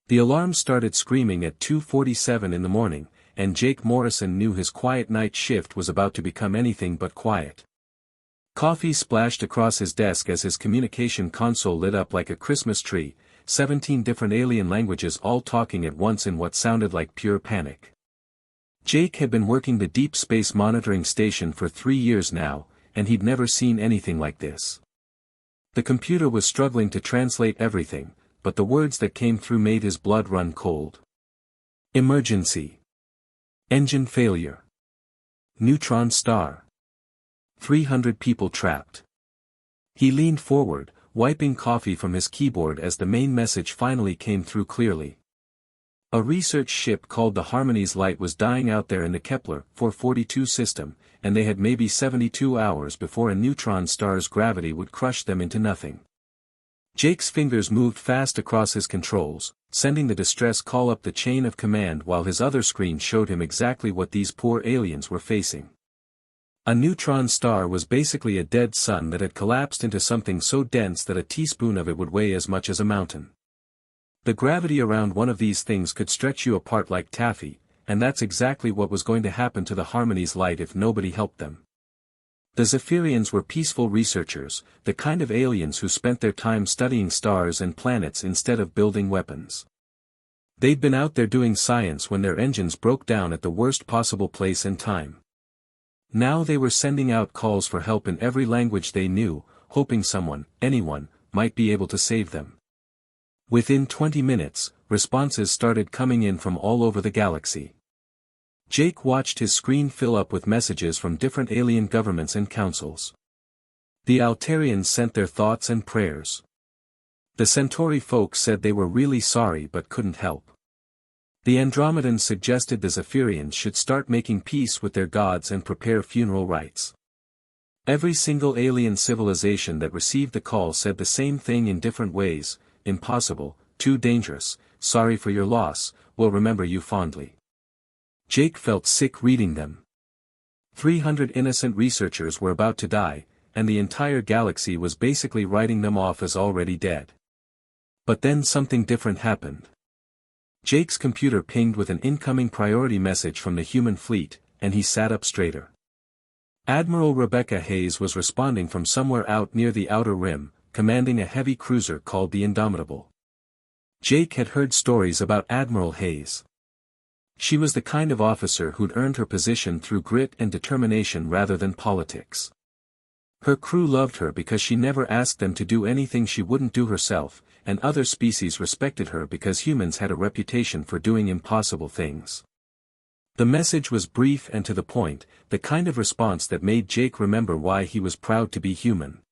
The alarm started screaming at 2:47 in the morning, and Jake Morrison knew his quiet night shift was about to become anything but quiet. Coffee splashed across his desk as his communication console lit up like a Christmas tree, 17 different alien languages all talking at once in what sounded like pure panic. Jake had been working the Deep Space Monitoring Station for 3 years now, and he'd never seen anything like this. The computer was struggling to translate everything, but the words that came through made his blood run cold. Emergency. Engine failure. Neutron star. 300 people trapped. He leaned forward, wiping coffee from his keyboard as the main message finally came through clearly. A research ship called the Harmony's Light was dying out there in the Kepler 442 system, and they had maybe 72 hours before a neutron star's gravity would crush them into nothing. Jake's fingers moved fast across his controls, sending the distress call up the chain of command while his other screen showed him exactly what these poor aliens were facing. A neutron star was basically a dead sun that had collapsed into something so dense that a teaspoon of it would weigh as much as a mountain. The gravity around one of these things could stretch you apart like taffy, and that's exactly what was going to happen to the Harmony's Light if nobody helped them. The Zephyrians were peaceful researchers, the kind of aliens who spent their time studying stars and planets instead of building weapons. They'd been out there doing science when their engines broke down at the worst possible place and time. Now they were sending out calls for help in every language they knew, hoping someone, anyone, might be able to save them. Within 20 minutes, responses started coming in from all over the galaxy. Jake watched his screen fill up with messages from different alien governments and councils. The Altarians sent their thoughts and prayers. The Centauri folks said they were really sorry but couldn't help. The Andromedans suggested the Zephyrians should start making peace with their gods and prepare funeral rites. Every single alien civilization that received the call said the same thing in different ways: impossible, too dangerous, sorry for your loss, we'll remember you fondly. Jake felt sick reading them. 300 innocent researchers were about to die, and the entire galaxy was basically writing them off as already dead. But then something different happened. Jake's computer pinged with an incoming priority message from the human fleet, and he sat up straighter. Admiral Rebecca Hayes was responding from somewhere out near the Outer Rim, commanding a heavy cruiser called the Indomitable. Jake had heard stories about Admiral Hayes. She was the kind of officer who'd earned her position through grit and determination rather than politics. Her crew loved her because she never asked them to do anything she wouldn't do herself, and other species respected her because humans had a reputation for doing impossible things. The message was brief and to the point, the kind of response that made Jake remember why he was proud to be human.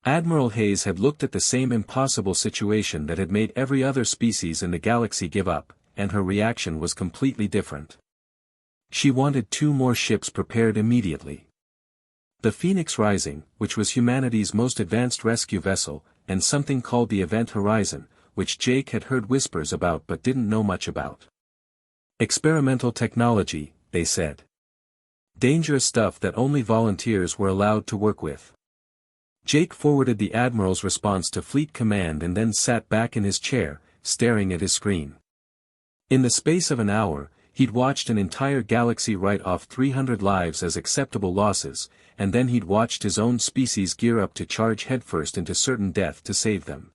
Admiral Hayes had looked at the same impossible situation that had made every other species in the galaxy give up, and her reaction was completely different. She wanted 2 more ships prepared immediately. The Phoenix Rising, which was humanity's most advanced rescue vessel, and something called the Event Horizon, which Jake had heard whispers about but didn't know much about. Experimental technology, they said. Dangerous stuff that only volunteers were allowed to work with. Jake forwarded the Admiral's response to Fleet Command and then sat back in his chair, staring at his screen. In the space of an hour, he'd watched an entire galaxy write off 300 lives as acceptable losses, and then he'd watched his own species gear up to charge headfirst into certain death to save them.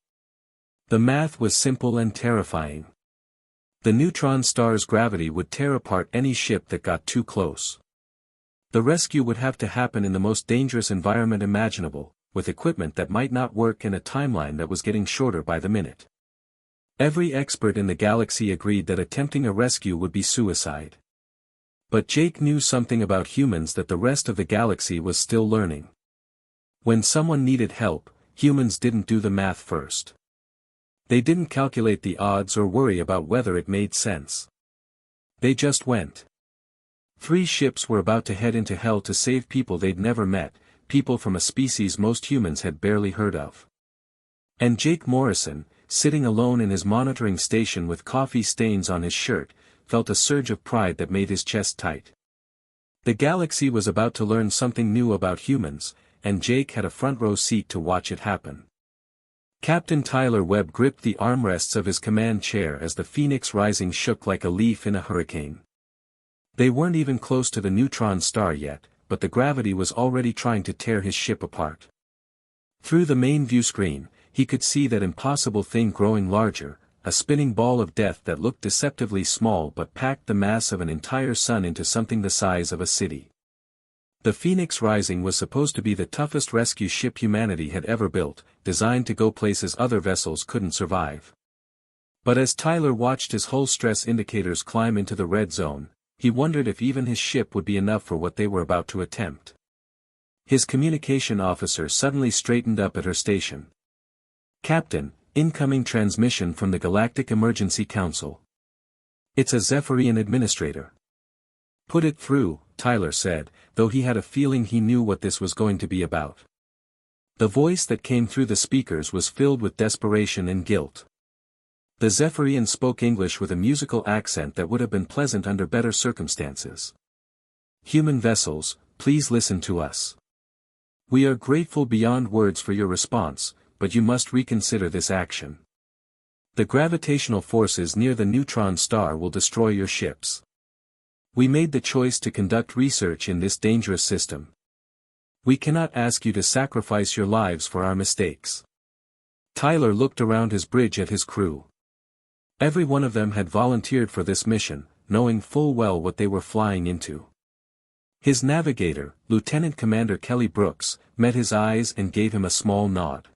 The math was simple and terrifying. The neutron star's gravity would tear apart any ship that got too close. The rescue would have to happen in the most dangerous environment imaginable, with equipment that might not work in a timeline that was getting shorter by the minute. Every expert in the galaxy agreed that attempting a rescue would be suicide. But Jake knew something about humans that the rest of the galaxy was still learning. When someone needed help, humans didn't do the math first. They didn't calculate the odds or worry about whether it made sense. They just went. 3 ships were about to head into hell to save people they'd never met, people from a species most humans had barely heard of. And Jake Morrison, sitting alone in his monitoring station with coffee stains on his shirt, felt a surge of pride that made his chest tight. The galaxy was about to learn something new about humans, and Jake had a front row seat to watch it happen. Captain Tyler Webb gripped the armrests of his command chair as the Phoenix Rising shook like a leaf in a hurricane. They weren't even close to the neutron star yet, but the gravity was already trying to tear his ship apart. Through the main view screen, he could see that impossible thing growing larger, a spinning ball of death that looked deceptively small but packed the mass of an entire sun into something the size of a city. The Phoenix Rising was supposed to be the toughest rescue ship humanity had ever built, designed to go places other vessels couldn't survive. But as Tyler watched his hull stress indicators climb into the red zone, he wondered if even his ship would be enough for what they were about to attempt. His communication officer suddenly straightened up at her station. "Captain, incoming transmission from the Galactic Emergency Council. It's a Zephyrian administrator." "Put it through," Tyler said, though he had a feeling he knew what this was going to be about. The voice that came through the speakers was filled with desperation and guilt. The Zephyrian spoke English with a musical accent that would have been pleasant under better circumstances. "Human vessels, please listen to us. We are grateful beyond words for your response, but you must reconsider this action. The gravitational forces near the neutron star will destroy your ships. We made the choice to conduct research in this dangerous system. We cannot ask you to sacrifice your lives for our mistakes." Tyler looked around his bridge at his crew. Every one of them had volunteered for this mission, knowing full well what they were flying into. His navigator, Lieutenant Commander Kelly Brooks, met his eyes and gave him a small nod.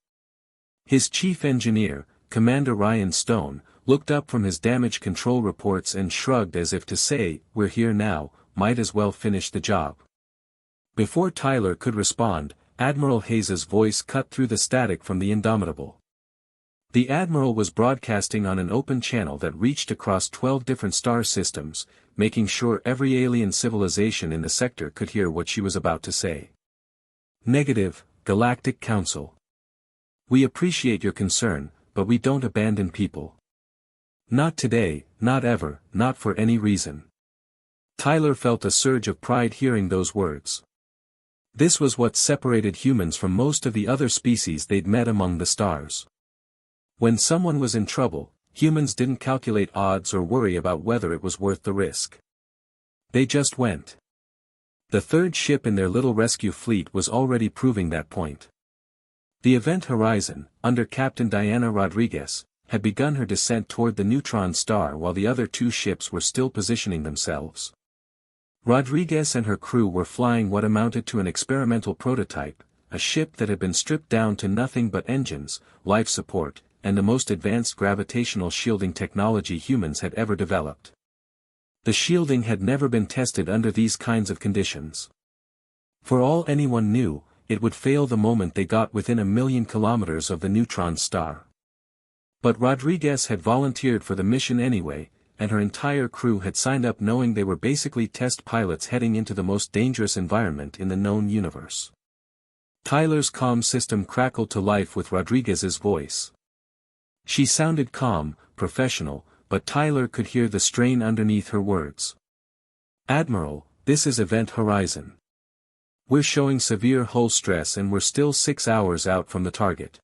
His chief engineer, Commander Ryan Stone, looked up from his damage control reports and shrugged as if to say, "We're here now, might as well finish the job." Before Tyler could respond, Admiral Hayes's voice cut through the static from the Indomitable. The Admiral was broadcasting on an open channel that reached across 12 different star systems, making sure every alien civilization in the sector could hear what she was about to say. "Negative, Galactic Council. We appreciate your concern, but we don't abandon people. Not today, not ever, not for any reason." Tyler felt a surge of pride hearing those words. This was what separated humans from most of the other species they'd met among the stars. When someone was in trouble, humans didn't calculate odds or worry about whether it was worth the risk. They just went. The third ship in their little rescue fleet was already proving that point. The Event Horizon, under Captain Diana Rodriguez, had begun her descent toward the neutron star while the other two ships were still positioning themselves. Rodriguez and her crew were flying what amounted to an experimental prototype, a ship that had been stripped down to nothing but engines, life support, and the most advanced gravitational shielding technology humans had ever developed. The shielding had never been tested under these kinds of conditions. For all anyone knew, it would fail the moment they got within 1,000,000 kilometers of the neutron star. But Rodriguez had volunteered for the mission anyway, and her entire crew had signed up knowing they were basically test pilots heading into the most dangerous environment in the known universe. Tyler's comm system crackled to life with Rodriguez's voice. She sounded calm, professional, but Tyler could hear the strain underneath her words. "Admiral, this is Event Horizon. We're showing severe hull stress and we're still 6 hours out from the target.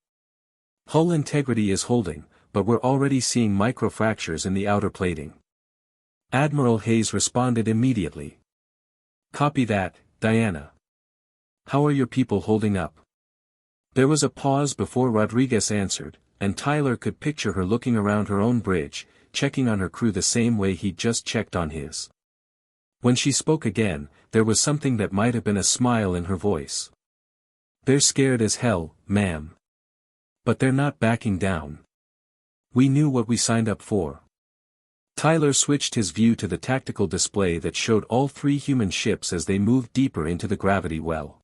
Hull integrity is holding, but we're already seeing microfractures in the outer plating." Admiral Hayes responded immediately. "Copy that, Diana. How are your people holding up?" There was a pause before Rodriguez answered, and Tyler could picture her looking around her own bridge, checking on her crew the same way he'd just checked on his. When she spoke again, there was something that might have been a smile in her voice. "They're scared as hell, ma'am. But they're not backing down. We knew what we signed up for." Tyler switched his view to the tactical display that showed all 3 human ships as they moved deeper into the gravity well.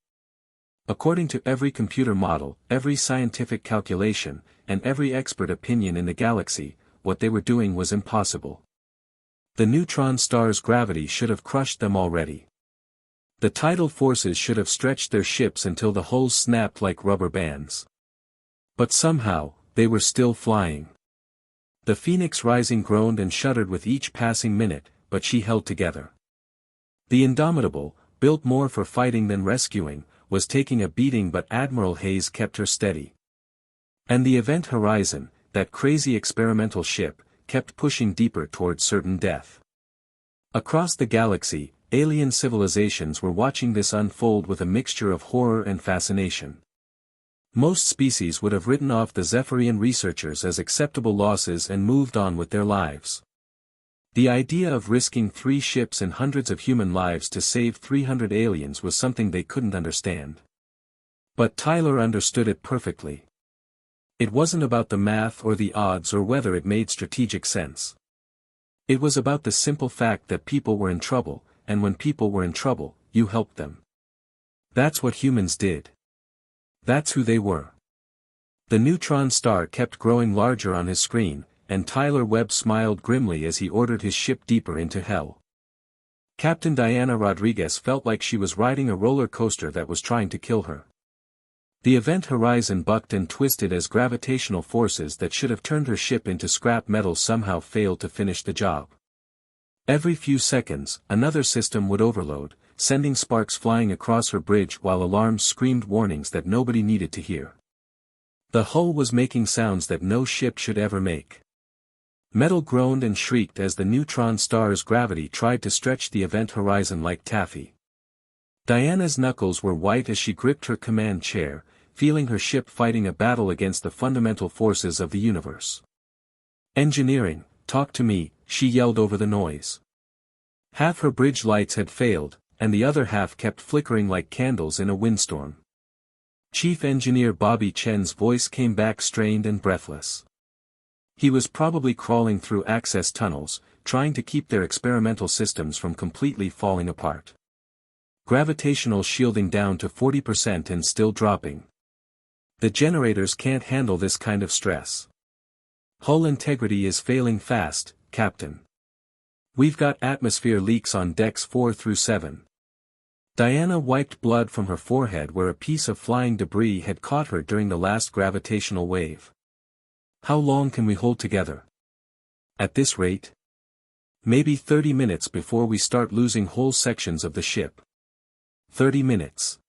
According to every computer model, every scientific calculation, and every expert opinion in the galaxy, what they were doing was impossible. The neutron star's gravity should have crushed them already. The tidal forces should have stretched their ships until the hulls snapped like rubber bands. But somehow, they were still flying. The Phoenix Rising groaned and shuddered with each passing minute, but she held together. The Indomitable, built more for fighting than rescuing, was taking a beating, but Admiral Hayes kept her steady. And the event horizon, that crazy experimental ship, kept pushing deeper towards certain death. Across the galaxy, alien civilizations were watching this unfold with a mixture of horror and fascination. Most species would have written off the Zephyrian researchers as acceptable losses and moved on with their lives. The idea of risking 3 ships and hundreds of human lives to save 300 aliens was something they couldn't understand. But Tyler understood it perfectly. It wasn't about the math or the odds or whether it made strategic sense. It was about the simple fact that people were in trouble, and when people were in trouble, you helped them. That's what humans did. That's who they were. The neutron star kept growing larger on his screen, and Tyler Webb smiled grimly as he ordered his ship deeper into hell. Captain Diana Rodriguez felt like she was riding a roller coaster that was trying to kill her. The event horizon bucked and twisted as gravitational forces that should have turned her ship into scrap metal somehow failed to finish the job. Every few seconds, another system would overload, sending sparks flying across her bridge while alarms screamed warnings that nobody needed to hear. The hull was making sounds that no ship should ever make. Metal groaned and shrieked as the neutron star's gravity tried to stretch the event horizon like taffy. Diana's knuckles were white as she gripped her command chair, feeling her ship fighting a battle against the fundamental forces of the universe. "Engineering, talk to me," she yelled over the noise. Half her bridge lights had failed, and the other half kept flickering like candles in a windstorm. Chief Engineer Bobby Chen's voice came back strained and breathless. He was probably crawling through access tunnels, trying to keep their experimental systems from completely falling apart. Gravitational shielding down to 40% and still dropping. The generators can't handle this kind of stress. Hull integrity is failing fast, Captain. We've got atmosphere leaks on decks 4 through 7. Diana wiped blood from her forehead where a piece of flying debris had caught her during the last gravitational wave. How long can we hold together? At this rate? Maybe 30 minutes before we start losing whole sections of the ship. 30 minutes.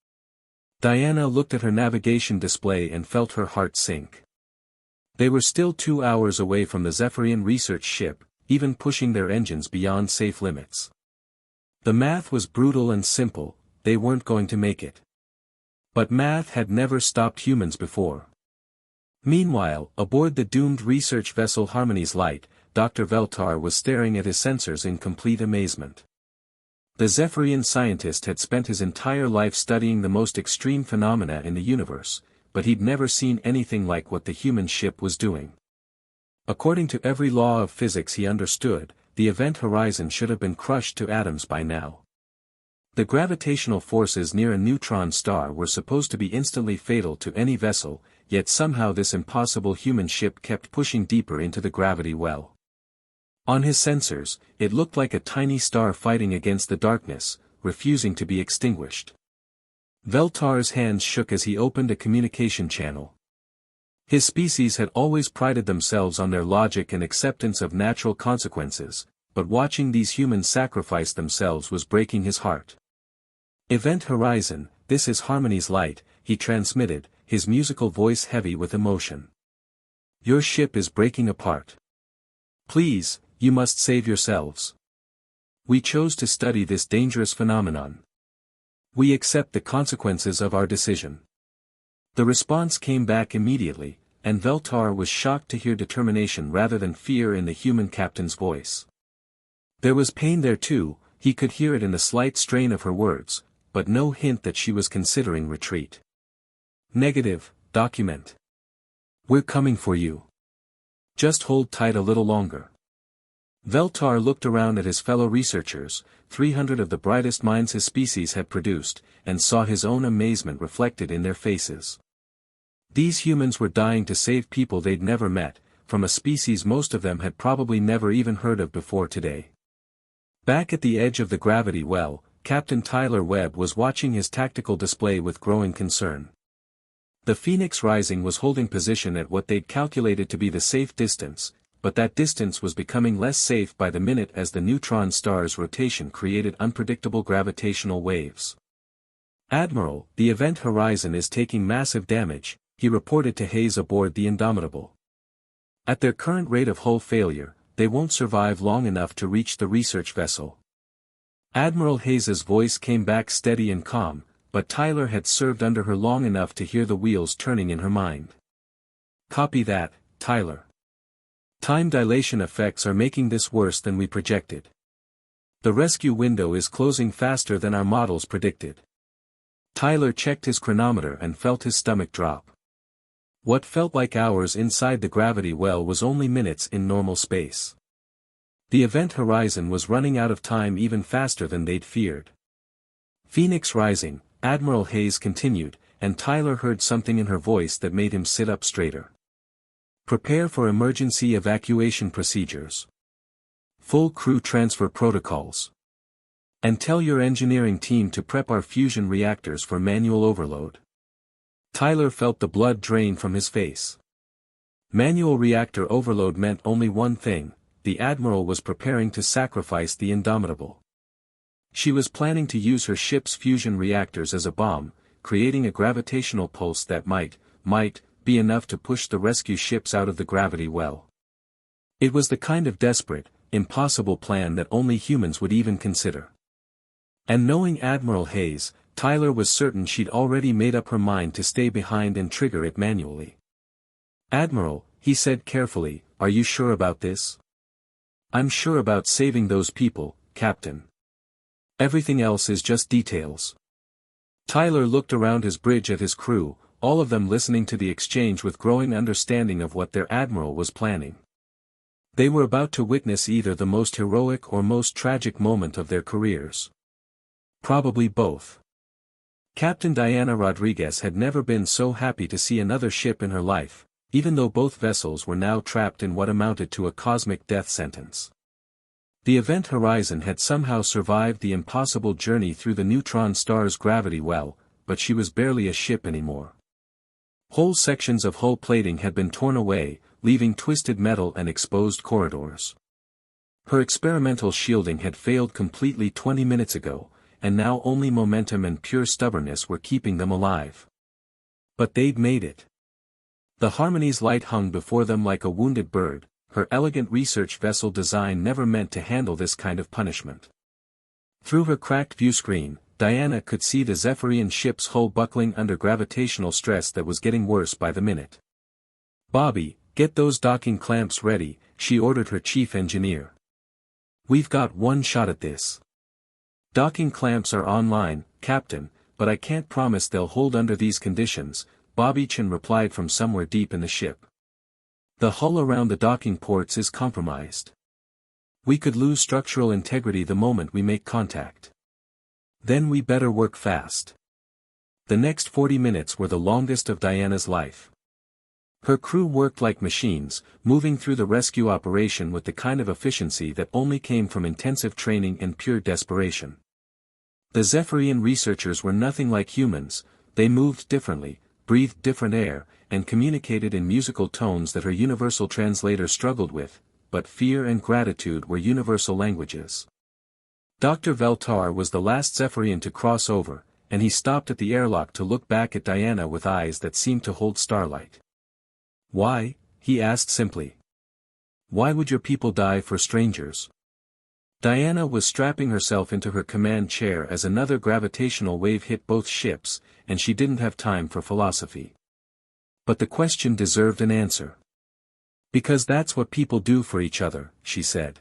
Diana looked at her navigation display and felt her heart sink. They were still 2 hours away from the Zephyrian research ship, even pushing their engines beyond safe limits. The math was brutal and simple, they weren't going to make it. But math had never stopped humans before. Meanwhile, aboard the doomed research vessel Harmony's Light, Dr. Veltar was staring at his sensors in complete amazement. The Zephyrian scientist had spent his entire life studying the most extreme phenomena in the universe, but he'd never seen anything like what the human ship was doing. According to every law of physics he understood, the event horizon should have been crushed to atoms by now. The gravitational forces near a neutron star were supposed to be instantly fatal to any vessel, yet somehow this impossible human ship kept pushing deeper into the gravity well. On his sensors, it looked like a tiny star fighting against the darkness, refusing to be extinguished. Veltar's hands shook as he opened a communication channel. His species had always prided themselves on their logic and acceptance of natural consequences, but watching these humans sacrifice themselves was breaking his heart. "Event Horizon, this is Harmony's Light," he transmitted, his musical voice heavy with emotion. "Your ship is breaking apart. Please, you must save yourselves. We chose to study this dangerous phenomenon. We accept the consequences of our decision." The response came back immediately, and Veltar was shocked to hear determination rather than fear in the human captain's voice. There was pain there too, he could hear it in the slight strain of her words, but no hint that she was considering retreat. "Negative, document. We're coming for you. Just hold tight a little longer." Veltar looked around at his fellow researchers, 300 of the brightest minds his species had produced, and saw his own amazement reflected in their faces. These humans were dying to save people they'd never met, from a species most of them had probably never even heard of before today. Back at the edge of the gravity well, Captain Tyler Webb was watching his tactical display with growing concern. The Phoenix Rising was holding position at what they'd calculated to be the safe distance, but that distance was becoming less safe by the minute as the neutron star's rotation created unpredictable gravitational waves. "Admiral, the event horizon is taking massive damage," he reported to Hayes aboard the Indomitable. At their current rate of hull failure, they won't survive long enough to reach the research vessel. Admiral Hayes's voice came back steady and calm, but Tyler had served under her long enough to hear the wheels turning in her mind. Copy that, Tyler. Time dilation effects are making this worse than we projected. The rescue window is closing faster than our models predicted. Tyler checked his chronometer and felt his stomach drop. What felt like hours inside the gravity well was only minutes in normal space. The event horizon was running out of time even faster than they'd feared. Phoenix rising, Admiral Hayes continued, and Tyler heard something in her voice that made him sit up straighter. Prepare for emergency evacuation procedures. Full crew transfer protocols. And tell your engineering team to prep our fusion reactors for manual overload. Tyler felt the blood drain from his face. Manual reactor overload meant only one thing: the Admiral was preparing to sacrifice the Indomitable. She was planning to use her ship's fusion reactors as a bomb, creating a gravitational pulse that might be enough to push the rescue ships out of the gravity well. It was the kind of desperate, impossible plan that only humans would even consider. And knowing Admiral Hayes, Tyler was certain she'd already made up her mind to stay behind and trigger it manually. Admiral, he said carefully, are you sure about this? I'm sure about saving those people, Captain. Everything else is just details. Tyler looked around his bridge at his crew, all of them listening to the exchange with growing understanding of what their admiral was planning. They were about to witness either the most heroic or most tragic moment of their careers. Probably both. Captain Diana Rodriguez had never been so happy to see another ship in her life, even though both vessels were now trapped in what amounted to a cosmic death sentence. The event horizon had somehow survived the impossible journey through the neutron star's gravity well, but she was barely a ship anymore. Whole sections of hull plating had been torn away, leaving twisted metal and exposed corridors. Her experimental shielding had failed completely 20 minutes ago, and now only momentum and pure stubbornness were keeping them alive. But they'd made it. The Harmony's light hung before them like a wounded bird, her elegant research vessel design never meant to handle this kind of punishment. Through her cracked viewscreen, Diana could see the Zephyrian ship's hull buckling under gravitational stress that was getting worse by the minute. Bobby, get those docking clamps ready, she ordered her chief engineer. We've got one shot at this. Docking clamps are online, Captain, but I can't promise they'll hold under these conditions, Bobby Chin replied from somewhere deep in the ship. The hull around the docking ports is compromised. We could lose structural integrity the moment we make contact. Then we better work fast. The next 40 minutes were the longest of Diana's life. Her crew worked like machines, moving through the rescue operation with the kind of efficiency that only came from intensive training and pure desperation. The Zephyrian researchers were nothing like humans, they moved differently, breathed different air, and communicated in musical tones that her universal translator struggled with, but fear and gratitude were universal languages. Dr. Veltar was the last Zephyrian to cross over, and he stopped at the airlock to look back at Diana with eyes that seemed to hold starlight. Why? He asked simply. Why would your people die for strangers? Diana was strapping herself into her command chair as another gravitational wave hit both ships, and she didn't have time for philosophy. But the question deserved an answer. Because that's what people do for each other, she said.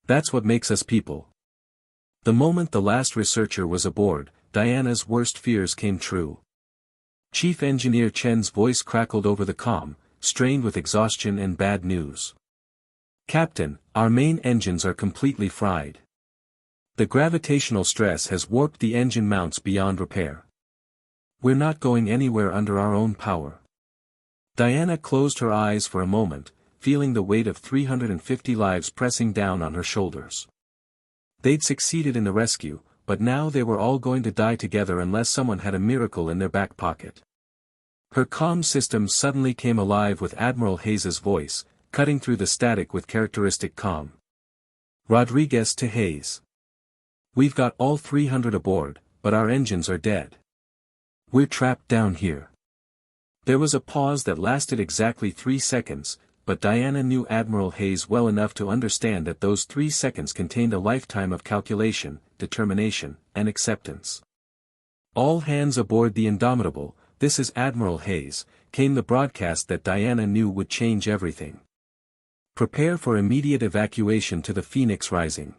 That's what makes us people. The moment the last researcher was aboard, Diana's worst fears came true. Chief Engineer Chen's voice crackled over the comm, strained with exhaustion and bad news. Captain, our main engines are completely fried. The gravitational stress has warped the engine mounts beyond repair. We're not going anywhere under our own power. Diana closed her eyes for a moment, feeling the weight of 350 lives pressing down on her shoulders. They'd succeeded in the rescue, but now they were all going to die together unless someone had a miracle in their back pocket. Her comm system suddenly came alive with Admiral Hayes's voice, cutting through the static with characteristic calm. Rodriguez to Hayes. We've got all 300 aboard, but our engines are dead. We're trapped down here. There was a pause that lasted exactly 3 seconds, but Diana knew Admiral Hayes well enough to understand that those 3 seconds contained a lifetime of calculation, determination, and acceptance. "All hands aboard the Indomitable, this is Admiral Hayes," came the broadcast that Diana knew would change everything. "Prepare for immediate evacuation to the Phoenix Rising.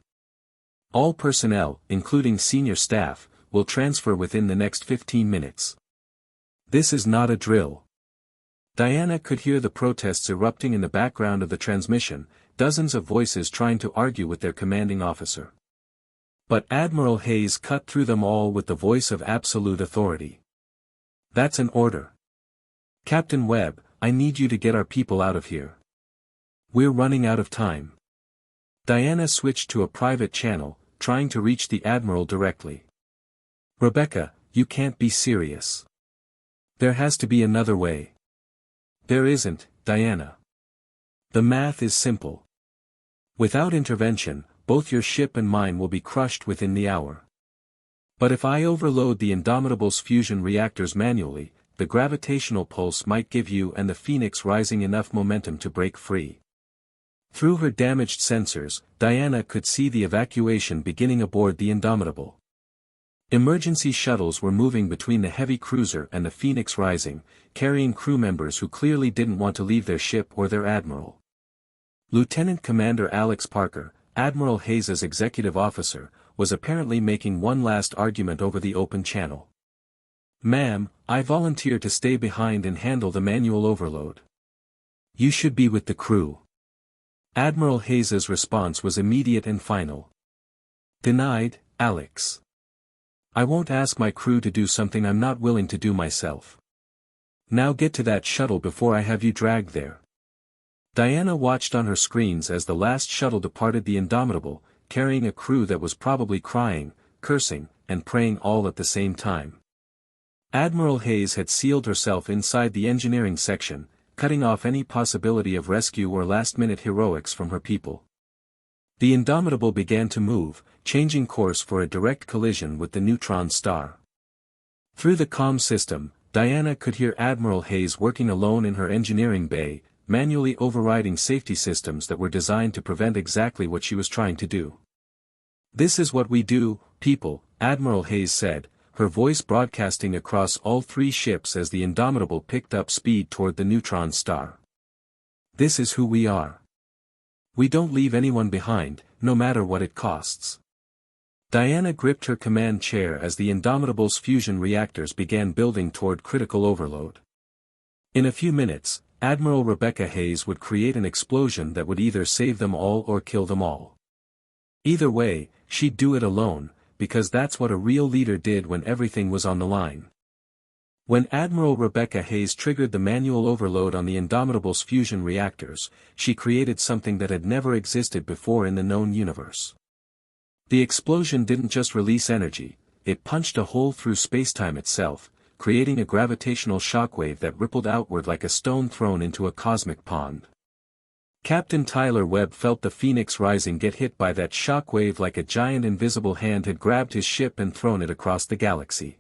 All personnel, including senior staff, will transfer within the next 15 minutes. This is not a drill." Diana could hear the protests erupting in the background of the transmission, dozens of voices trying to argue with their commanding officer. But Admiral Hayes cut through them all with the voice of absolute authority. "That's an order. Captain Webb, I need you to get our people out of here. We're running out of time." Diana switched to a private channel, trying to reach the Admiral directly. "Rebecca, you can't be serious. There has to be another way." "There isn't, Diana. The math is simple. Without intervention, both your ship and mine will be crushed within the hour. But if I overload the Indomitable's fusion reactors manually, the gravitational pulse might give you and the Phoenix Rising enough momentum to break free." Through her damaged sensors, Diana could see the evacuation beginning aboard the Indomitable. Emergency shuttles were moving between the heavy cruiser and the Phoenix Rising, carrying crew members who clearly didn't want to leave their ship or their admiral. Lieutenant Commander Alex Parker, Admiral Hayes's executive officer, was apparently making one last argument over the open channel. "Ma'am, I volunteer to stay behind and handle the manual overload. You should be with the crew." Admiral Hayes's response was immediate and final. "Denied, Alex. I won't ask my crew to do something I'm not willing to do myself. Now get to that shuttle before I have you dragged there." Diana watched on her screens as the last shuttle departed the Indomitable, carrying a crew that was probably crying, cursing, and praying all at the same time. Admiral Hayes had sealed herself inside the engineering section, cutting off any possibility of rescue or last-minute heroics from her people. The Indomitable began to move, changing course for a direct collision with the neutron star. Through the comm system, Diana could hear Admiral Hayes working alone in her engineering bay, manually overriding safety systems that were designed to prevent exactly what she was trying to do. "This is what we do, people," Admiral Hayes said, her voice broadcasting across all 3 ships as the Indomitable picked up speed toward the neutron star. "This is who we are. We don't leave anyone behind, no matter what it costs." Diana gripped her command chair as the Indomitable's fusion reactors began building toward critical overload. In a few minutes, Admiral Rebecca Hayes would create an explosion that would either save them all or kill them all. Either way, she'd do it alone, because that's what a real leader did when everything was on the line. When Admiral Rebecca Hayes triggered the manual overload on the Indomitable's fusion reactors, she created something that had never existed before in the known universe. The explosion didn't just release energy, it punched a hole through spacetime itself, creating a gravitational shockwave that rippled outward like a stone thrown into a cosmic pond. Captain Tyler Webb felt the Phoenix Rising get hit by that shockwave like a giant invisible hand had grabbed his ship and thrown it across the galaxy.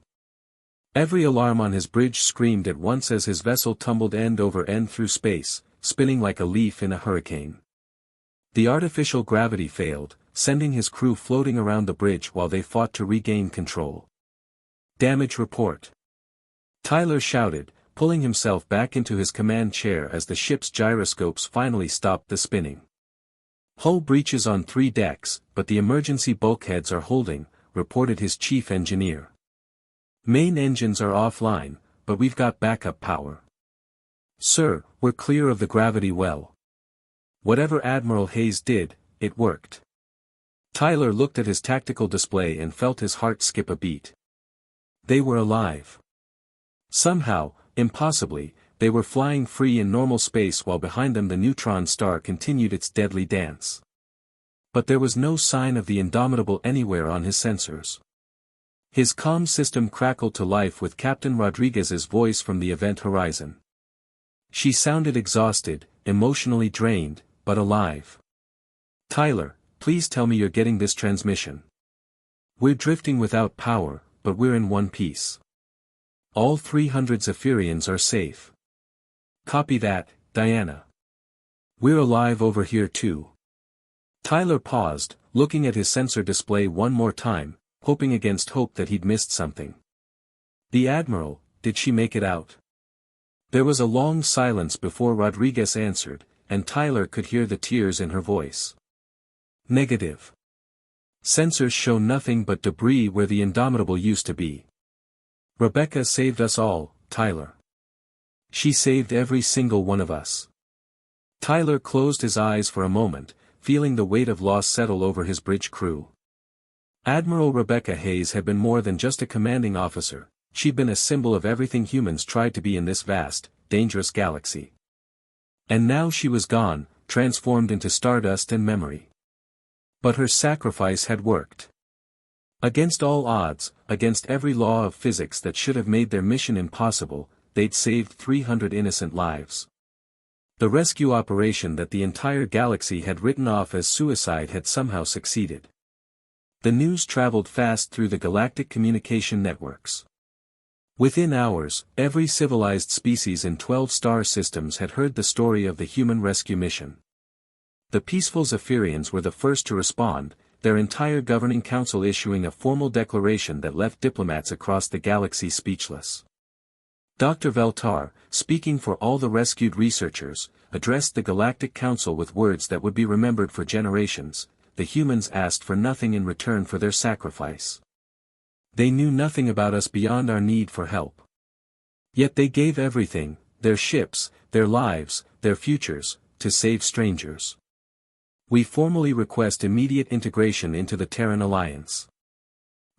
Every alarm on his bridge screamed at once as his vessel tumbled end over end through space, spinning like a leaf in a hurricane. The artificial gravity failed, sending his crew floating around the bridge while they fought to regain control. "Damage report," Tyler shouted, pulling himself back into his command chair as the ship's gyroscopes finally stopped the spinning. "Hull breaches on 3 decks, but the emergency bulkheads are holding," reported his chief engineer. "Main engines are offline, but we've got backup power. Sir, we're clear of the gravity well." Whatever Admiral Hayes did, it worked. Tyler looked at his tactical display and felt his heart skip a beat. They were alive. Somehow, impossibly, they were flying free in normal space while behind them the neutron star continued its deadly dance. But there was no sign of the Indomitable anywhere on his sensors. His comm system crackled to life with Captain Rodriguez's voice from the event horizon. She sounded exhausted, emotionally drained, but alive. "Tyler, please tell me you're getting this transmission. We're drifting without power, but we're in one piece. All 300 Zephyrians are safe. Copy that, Diana. We're alive over here too. Tyler paused, looking at his sensor display one more time, hoping against hope that he'd missed something. The Admiral, did she make it out? There was a long silence before Rodriguez answered, and Tyler could hear the tears in her voice. Negative. Sensors show nothing but debris where the Indomitable used to be. Rebecca saved us all, Tyler. She saved every single one of us. Tyler closed his eyes for a moment, feeling the weight of loss settle over his bridge crew. Admiral Rebecca Hayes had been more than just a commanding officer, she'd been a symbol of everything humans tried to be in this vast, dangerous galaxy. And now she was gone, transformed into stardust and memory. But her sacrifice had worked. Against all odds, against every law of physics that should have made their mission impossible, they'd saved 300 innocent lives. The rescue operation that the entire galaxy had written off as suicide had somehow succeeded. The news traveled fast through the galactic communication networks. Within hours, every civilized species in 12 star systems had heard the story of the human rescue mission. The peaceful Zephyrians were the first to respond, their entire governing council issuing a formal declaration that left diplomats across the galaxy speechless. Dr. Veltar, speaking for all the rescued researchers, addressed the Galactic Council with words that would be remembered for generations. The humans asked for nothing in return for their sacrifice. They knew nothing about us beyond our need for help. Yet they gave everything, their ships, their lives, their futures, to save strangers. We formally request immediate integration into the Terran Alliance.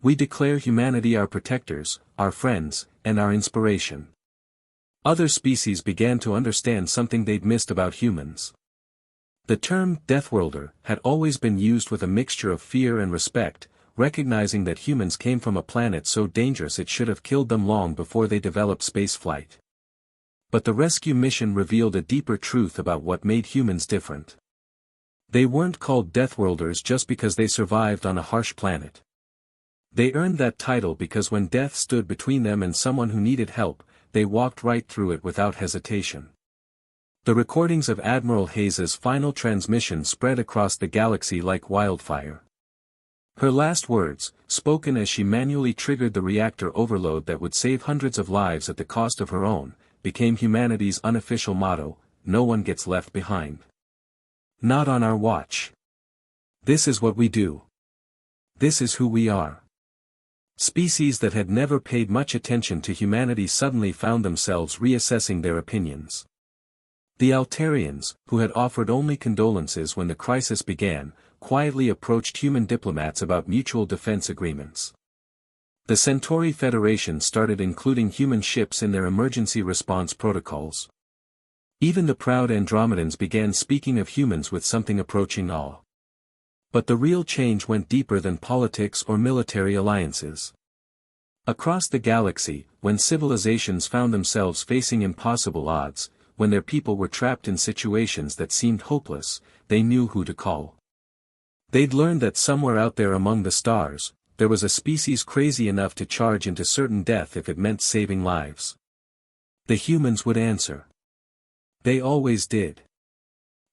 We declare humanity our protectors, our friends, and our inspiration. Other species began to understand something they'd missed about humans. The term Deathworlder had always been used with a mixture of fear and respect, recognizing that humans came from a planet so dangerous it should have killed them long before they developed spaceflight. But the rescue mission revealed a deeper truth about what made humans different. They weren't called Deathworlders just because they survived on a harsh planet. They earned that title because when death stood between them and someone who needed help, they walked right through it without hesitation. The recordings of Admiral Hayes's final transmission spread across the galaxy like wildfire. Her last words, spoken as she manually triggered the reactor overload that would save hundreds of lives at the cost of her own, became humanity's unofficial motto: no one gets left behind. Not on our watch. This is what we do. This is who we are. Species that had never paid much attention to humanity suddenly found themselves reassessing their opinions. The Altarians, who had offered only condolences when the crisis began, quietly approached human diplomats about mutual defense agreements. The Centauri Federation started including human ships in their emergency response protocols. Even the proud Andromedans began speaking of humans with something approaching awe. But the real change went deeper than politics or military alliances. Across the galaxy, when civilizations found themselves facing impossible odds, when their people were trapped in situations that seemed hopeless, they knew who to call. They'd learned that somewhere out there among the stars, there was a species crazy enough to charge into certain death if it meant saving lives. The humans would answer. They always did.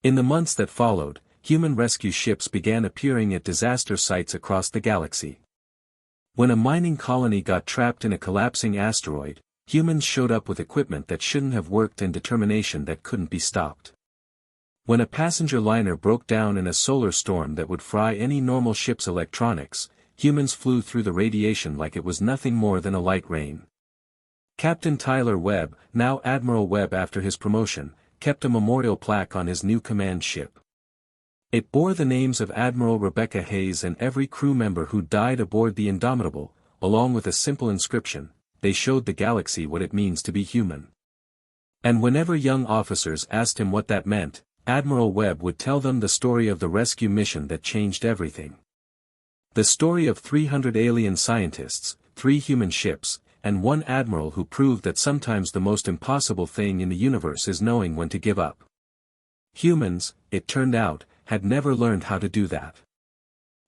In the months that followed, human rescue ships began appearing at disaster sites across the galaxy. When a mining colony got trapped in a collapsing asteroid, humans showed up with equipment that shouldn't have worked and determination that couldn't be stopped. When a passenger liner broke down in a solar storm that would fry any normal ship's electronics, humans flew through the radiation like it was nothing more than a light rain. Captain Tyler Webb, now Admiral Webb after his promotion, kept a memorial plaque on his new command ship. It bore the names of Admiral Rebecca Hayes and every crew member who died aboard the Indomitable, along with a simple inscription: they showed the galaxy what it means to be human. And whenever young officers asked him what that meant, Admiral Webb would tell them the story of the rescue mission that changed everything. The story of 300 alien scientists, 3 human ships, and 1 admiral who proved that sometimes the most impossible thing in the universe is knowing when to give up. Humans, it turned out, had never learned how to do that.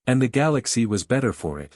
And the galaxy was better for it.